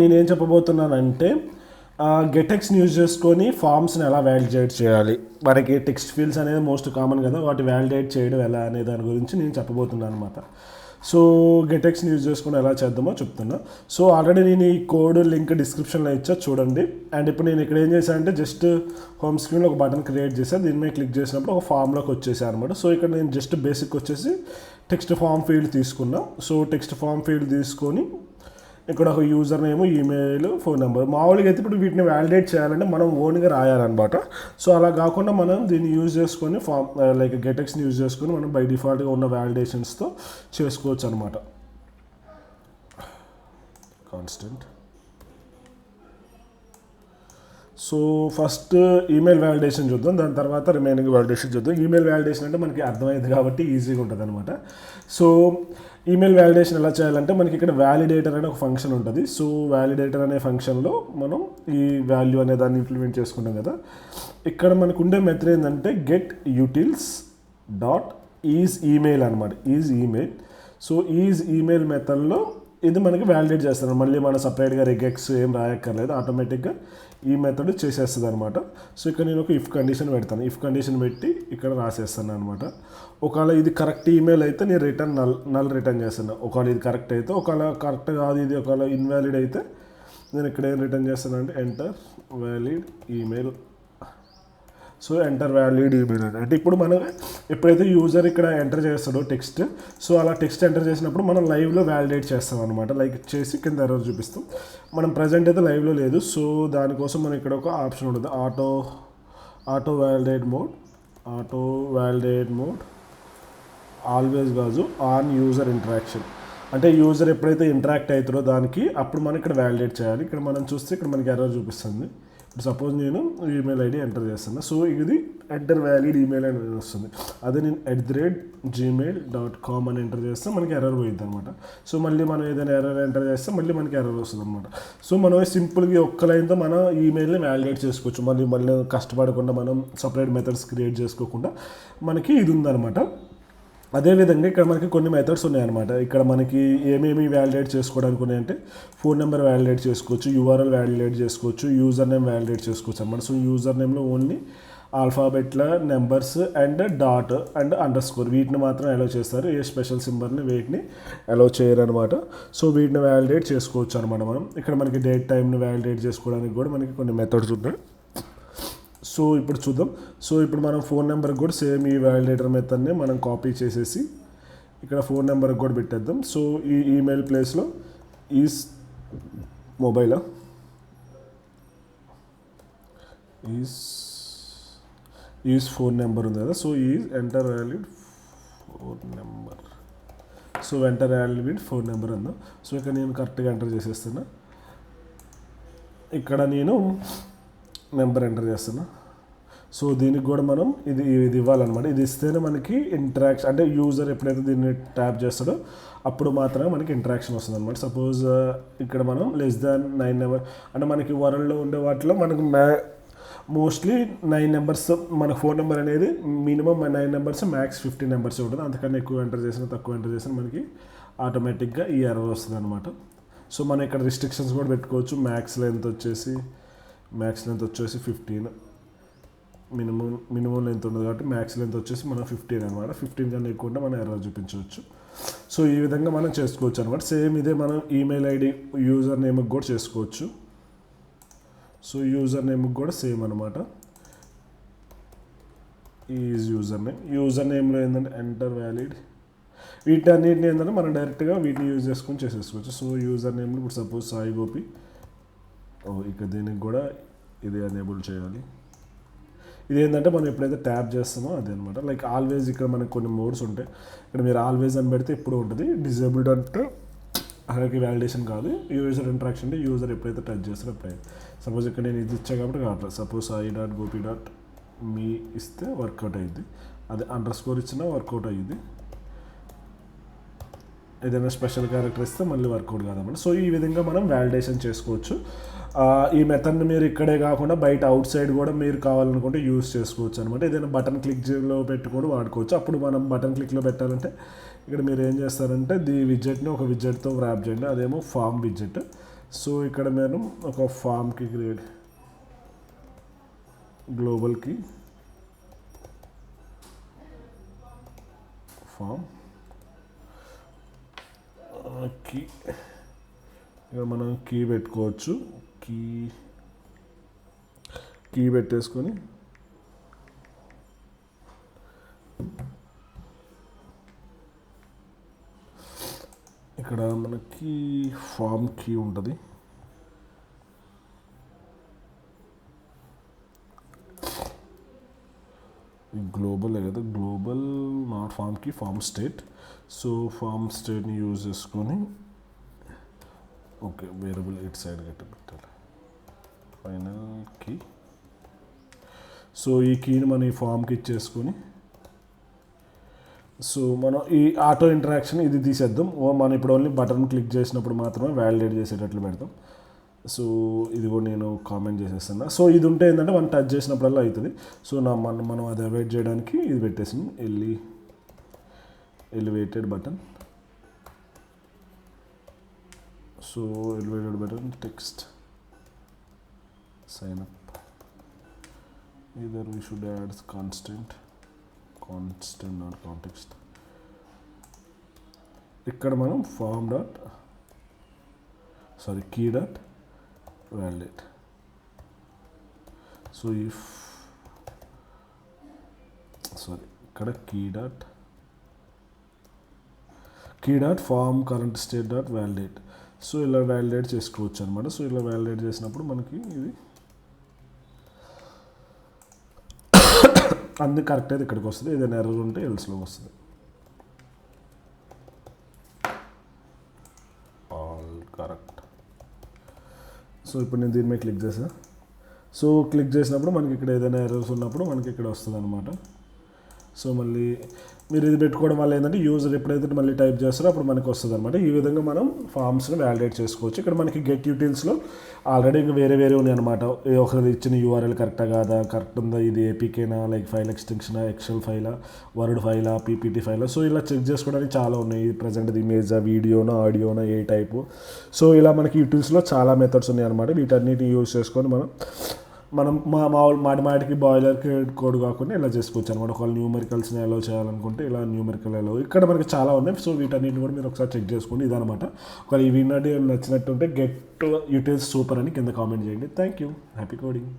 నేనేం చెప్పబోతున్నానంటే గెటెక్స్ని యూజ్ చేసుకొని ఫామ్స్ని ఎలా వ్యాలిడేట్ చేయాలి. మనకి టెక్స్ట్ ఫీల్డ్స్ అనేది మోస్ట్ కామన్ కదా, వాటి వ్యాలిడేట్ చేయడం ఎలా అనే దాని గురించి నేను చెప్పబోతున్నాను అనమాట. సో గెటెక్స్ని యూజ్ చేసుకొని ఎలా చేద్దామో చెప్తున్నా. సో ఆల్రెడీ నేను ఈ కోడ్ లింక్ డిస్క్రిప్షన్లో ఇచ్చా చూడండి. అండ్ ఇప్పుడు నేను ఇక్కడ ఏం చేశానంటే జస్ట్ హోమ్ స్క్రీన్లో ఒక బటన్ క్రియేట్ చేశాను. దీని మీద క్లిక్ చేసినప్పుడు ఒక ఫామ్లోకి వచ్చేసాను అనమాట. సో ఇక్కడ నేను జస్ట్ బేసిక్ వచ్చేసి టెక్స్ట్ ఫామ్ ఫీల్డ్ తీసుకున్నా. సో టెక్స్ట్ ఫామ్ ఫీల్డ్ తీసుకొని ఇక్కడ ఒక user name, email, phone number. మామూలుగా అయితే ఇప్పుడు వీటిని వ్యాలిడేట్ చేయాలంటే మనం ఓన్గా రాయాలన్నమాట. సో అలా కాకుండా మనం దీన్ని యూజ్ చేసుకొని ఫామ్ లైక్ గెటెక్స్ని యూజ్ చేసుకొని మనం బై డిఫాల్ట్గా ఉన్న వ్యాలిడేషన్స్తో చేసుకోవచ్చు అనమాట. Constant. So first email validation చూద్దాం, దాని తర్వాత రిమైనింగ్ వ్యాలిడేషన్ చూద్దాం. ఈమెయిల్ వ్యాలిడేషన్ అంటే మనకి అర్థమైంది కాబట్టి ఈజీగా ఉంటుంది అనమాట. సో ఈమెయిల్ వ్యాలిడేషన్ ఎలా చేయాలంటే మనకి ఇక్కడ వ్యాలిడేటర్ అనే ఒక ఫంక్షన్ ఉంటుంది. సో వ్యాలిడేటర్ అనే ఫంక్షన్లో మనం ఈ వాల్యూ అనే దాన్ని ఇంప్లిమెంట్ చేసుకుంటాం కదా. ఇక్కడ మనకు ఉండే మెథడ్ ఏంటంటే get utils dot is email అనమాట. Is email. So is email మెథడ్లో ఇది మనకి వ్యాలిడేట్ చేస్తారు. మళ్ళీ మనం సపరేట్గా రెగెక్స్ ఏం రాయక్కర్లేదు, ఆటోమేటిక్గా ఈ మెథడ్ చేసేస్తుంది అనమాట. సో ఇక్కడ నేను ఒక ఇఫ్ కండిషన్ పెడతాను. ఇఫ్ కండిషన్ పెట్టి ఇక్కడ రాసేస్తాను అనమాట. ఒకవేళ ఇది కరెక్ట్ ఈమెయిల్ అయితే నేను రిటర్న్ నల్ రిటర్న్ చేస్తాను. ఒకవేళ ఇది కరెక్ట్ అయితే, ఒకవేళ కరెక్ట్ కాదు ఇది ఒకవేళ ఇన్వాలిడ్ అయితే నేను ఇక్కడ ఏం రిటర్న్ చేస్తాను అంటే enter valid email. So enter valid email అంటే ఇప్పుడు మనం ఎప్పుడైతే యూజర్ ఇక్కడ ఎంటర్ చేస్తాడో టెక్స్ట్, సో అలా టెక్స్ట్ ఎంటర్ చేసినప్పుడు మనం లైవ్లో వ్యాలిడేట్ చేస్తాం అనమాట. లైక్ చేసి కింద ఎర్రర్ చూపిస్తాం. మనం ప్రజెంట్ అయితే లైవ్లో లేదు. సో దానికోసం మనం ఇక్కడ ఒక ఆప్షన్ ఉంటుంది, ఆటో వ్యాలిడేట్ మోడ్ ఆల్వేస్ కాదు, ఆన్ యూజర్ ఇంటరాక్షన్. అంటే యూజర్ ఎప్పుడైతే ఇంటరాక్ట్ అవుతారో దానికి అప్పుడు మనం ఇక్కడ వ్యాలిడేట్ చేయాలి. ఇక్కడ మనం చూస్తే ఇక్కడ మనకి ఎర్రర్ చూపిస్తుంది. ఇప్పుడు సపోజ్ నేను ఈమెయిల్ ఐడి ఎంటర్ చేస్తాను. సో ఇది ఎంటర్ వ్యాలిడ్ ఈమెయిల్ అని వస్తుంది. అదే నేను @gmail.com అని ఎంటర్ చేస్తే మనకి ఎర్రర్ పోయింది అనమాట. సో మళ్ళీ మనం ఏదైనా ఎర్రర్ ఎంటర్ చేస్తే మళ్ళీ మనకి ఎర్రర్ వస్తుంది అనమాట. సో మనం సింపుల్గా ఒక్క లైన్తో మన ఈమెయిల్ని వ్యాలిడేట్ చేసుకోవచ్చు. మళ్ళీ కష్టపడకుండా మనం సపరేట్ మెథడ్స్ క్రియేట్ చేసుకోకుండా మనకి ఇది ఉందన్నమాట. అదేవిధంగా ఇక్కడ మనకి కొన్ని మెథడ్స్ ఉన్నాయన్నమాట. ఇక్కడ మనకి ఏమేమి వ్యాలిడేట్ చేసుకోవడానికి ఉన్నాయంటే ఫోన్ నెంబర్ వ్యాలిడేట్ చేసుకోవచ్చు, యూఆర్ఎల్ వ్యాలిడేట్ చేసుకోవచ్చు, యూజర్ నేమ్ వ్యాలిడేట్ చేసుకోవచ్చు అన్నమాట. సో యూజర్ నేమ్లో ఓన్లీ ఆల్ఫాబెట్ల numbers and dot and underscore వీటిని మాత్రం అలౌ చేస్తారు. ఏ స్పెషల్ సింబల్ని వీటిని అలౌ చేయరు అనమాట. సో వీటిని వ్యాలిడేట్ చేసుకోవచ్చు అనమాట మనం. ఇక్కడ మనకి డేట్ టైంని వ్యాలిడేట్ చేసుకోవడానికి కూడా మనకి కొన్ని మెథడ్స్ ఉన్నాయి. సో ఇప్పుడు చూద్దాం. సో ఇప్పుడు మనం ఫోన్ నెంబర్కి కూడా సేమ్ ఈ వ్యాలిడేటర్ మెథడ్ని మనం కాపీ చేసేసి ఇక్కడ ఫోన్ నెంబర్కి కూడా పెట్టేద్దాం. సో ఈ ఈమెయిల్ ప్లేస్లో ఈజ్ ఫోన్ నెంబర్ ఉంది కదా. So is enter valid phone number. So enter valid phone number ఉందా. సో ఇక్కడ నేను కరెక్ట్గా ఎంటర్ చేసేస్తున్నా. ఇక్కడ నేను నెంబర్ ఎంటర్ చేస్తున్నా. సో దీనికి కూడా మనం ఇది ఇవ్వాలన్నమాట. ఇది ఇస్తేనే మనకి ఇంటరాక్షన్, అంటే యూజర్ ఎప్పుడైతే దీన్ని ట్యాప్ చేస్తాడో అప్పుడు మాత్రమే మనకి ఇంటరాక్షన్ వస్తుంది అనమాట. సపోజ్ ఇక్కడ మనం <9 నెంబర్ అంటే మనకి వరల్డ్లో ఉండే వాటిలో మనకు మోస్ట్లీ 9 నెంబర్స్ మన ఫోన్ నెంబర్ అనేది మినిమం 9 నెంబర్స్, మ్యాక్స్ 15 నెంబర్స్ ఉంటుంది. అంతకన్నా ఎక్కువ ఎంటర్ చేసినా తక్కువ ఎంటర్ చేసినా మనకి ఆటోమేటిక్గా ఈ ఎర్రర్ వస్తుంది అనమాట. సో మనం ఇక్కడ రిస్ట్రిక్షన్స్ కూడా పెట్టుకోవచ్చు. మ్యాక్స్ లెంత్ వచ్చేసి 15, మినిమం లెంత్ ఉండదు కాబట్టి మ్యాక్స్ లెంత్ వచ్చేసి మనం 15 అనమాట. 15 కన్నా ఎక్కువ ఉంటే మనం ఎర్రర్ చూపించవచ్చు. సో ఈ విధంగా మనం చేసుకోవచ్చు అనమాట. సేమ్ ఇదే మనం ఈమెయిల్ ఐడి యూజర్ నేమ్కి కూడా చేసుకోవచ్చు. సో యూజర్ నేమ్కి కూడా సేమ్ అనమాట. ఈజ్ యూజర్ నేమ్లో ఏంటంటే ఎంటర్ వ్యాలిడ్. వీటన్నిటిని ఏంటంటే మనం డైరెక్ట్గా వీటిని యూజ్ చేసుకొని చేసేసుకోవచ్చు. సో యూజర్ నేమ్లో ఇప్పుడు సపోజ్ సాయి గోపి. ఇక దీనికి కూడా ఇది ఎనేబుల్ చేయాలి. ఇదేంటంటే మనం ఎప్పుడైతే ట్యాప్ చేస్తామో అదే అనమాట. లైక్ ఆల్వేజ్ ఇక్కడ మనకు కొన్ని మోడ్స్ ఉంటాయి. ఇక్కడ మీరు ఆల్వేజ్ అని పెడితే ఎప్పుడు ఉంటుంది. డిజేబుల్డ్ అంటే అలాగే వ్యాలిడేషన్ కాదు. యూజర్ ఇంటరాక్షన్ అంటే యూజర్ ఎప్పుడైతే టచ్ చేస్తారో అప్పుడైతే. సపోజ్ ఇక్కడ నేను ఇది ఇచ్చా కాబట్టి కావట్లేదు. సపోజ్ సాయి.గోపి.మీ ఇస్తే వర్కౌట్ అయ్యింది. అదే అండర్ స్కోర్ ఇచ్చినా వర్కౌట్ అయ్యింది. ఏదైనా స్పెషల్ క్యారెక్టర్ ఇస్తే మళ్ళీ వర్కౌట్ కాదన్నమాట. సో ఈ విధంగా మనం వ్యాలిడేషన్ చేసుకోవచ్చు. ఈ మెథడ్ని మీరు ఇక్కడే కాకుండా బయట అవుట్ సైడ్ కూడా మీరు కావాలనుకుంటే యూజ్ చేసుకోవచ్చు అనమాట. ఏదైనా బటన్ క్లిక్లో పెట్టుకొని వాడుకోవచ్చు. అప్పుడు మనం బటన్ క్లిక్లో పెట్టాలంటే ఇక్కడ మీరు ఏం చేస్తారంటే విడ్జెట్ని ఒక విడ్జెట్తో ర్యాప్ చేయండి. అదేమో ఫామ్ విడ్జెట్. సో ఇక్కడ నేను ఒక ఫామ్కి క్రియేట్ గ్లోబల్కి ఫామ్ కీ ఇక్కడ మనం కీ పెట్టుకోవచ్చు. కీ పెట్టేసుకొని ఇక్కడ మనకి ఫామ్ కీ ఉంటుంది. గ్లోబల్ కదా, global not form key, form state. So form స్టేట్ని యూజ్ చేసుకొని ఓకే వేరియబుల్ ఇట్ సైడ్ గట్టి పెట్టాలి ఫైనల్ కీ. సో ఈ కీని మనం ఈ ఫామ్కి ఇచ్చేసుకొని సో మనం ఈ ఆటో ఇంటరాక్షన్ ఇది తీసేద్దాం. మనం ఇప్పుడు ఓన్లీ బటన్ క్లిక్ చేసినప్పుడు మాత్రమే వ్యాలిడేట్ చేసేటట్లు పెడతాం. సో ఇది కూడా నేను కామెంట్ చేసేస్తున్నా. సో ఇది ఉంటే ఏంటంటే మనం టచ్ చేసినప్పుడల్లా అవుతుంది. సో మనం అది అవాయిడ్ చేయడానికి ఇది పెట్టేసాం, elevated button. So elevated button text sign up. either we should add constant not context. ఇక్కడ మనం key dot validate. సో ఇక్కడ key dot form current state dot validate. So ఇలా వ్యాలిడేట్ చేసుకోవచ్చు అనమాట. సో ఇలా వ్యాలిడేట్ చేసినప్పుడు మనకి ఇది అందుకు కరెక్ట్ అయితే ఇక్కడికి వస్తుంది. ఏదైనా ఎర్రర్ ఉంటే ఎల్స్లో వస్తుంది. All correct. సో ఇప్పుడు నేను దీని మీద క్లిక్ చేసాను. సో క్లిక్ చేసినప్పుడు మనకి ఇక్కడ ఏదైనా ఎర్రర్స్ ఉన్నప్పుడు మనకి ఇక్కడ వస్తుంది అనమాట. సో మళ్ళీ మీరు ఇది పెట్టుకోవడం వల్ల ఏంటంటే యూజర్ ఎప్పుడైతే మళ్ళీ టైప్ చేస్తారో అప్పుడు మనకి వస్తుంది అనమాట. ఈ విధంగా మనం ఫామ్స్ని వ్యాలిడేట్ చేసుకోవచ్చు. ఇక్కడ మనకి గెట్ యూటిల్స్లో ఆల్రెడీ ఇంకా వేరే ఉన్నాయి అనమాట. ఒకరి ఇచ్చిన యూఆర్ఎల్ కరెక్టా కాదా, కరెక్ట్ ఉందా, ఇది ఏపీకేనా, లైక్ ఫైల్ ఎక్స్టెన్షనా, ఎక్సెల్ ఫైలా, వర్డ్ ఫైలా, పీపీటీ ఫైలా. సో ఇలా చెక్ చేసుకోవడానికి చాలా ఉన్నాయి. ప్రజెంట్ ఇమేజా, వీడియోనా, ఆడియోనా, ఏ టైపు. సో ఇలా మనకి యూటిల్స్లో చాలా మెథడ్స్ ఉన్నాయి అనమాట. వీటన్నిటిని యూజ్ చేసుకొని మనం మాటికి బాయిలర్ కోడ్ కాకుండా ఇలా చేసుకోవచ్చు అనమాట. ఒకవేళ న్యూమెరికల్స్ని అలో చేయాలనుకుంటే ఇలా న్యూమెరికల్ అలో ఇక్కడ మనకి చాలా ఉన్నాయి. సో వీటన్నిటిని కూడా మీరు ఒకసారి చెక్ చేసుకోండి. ఇదనమాట. ఒకవేళ ఈ వీడియో నచ్చినట్టుంటే గెట్ యూటిల్స్ సూపర్ అని కింద కామెంట్ చేయండి. Thank you. Happy coding.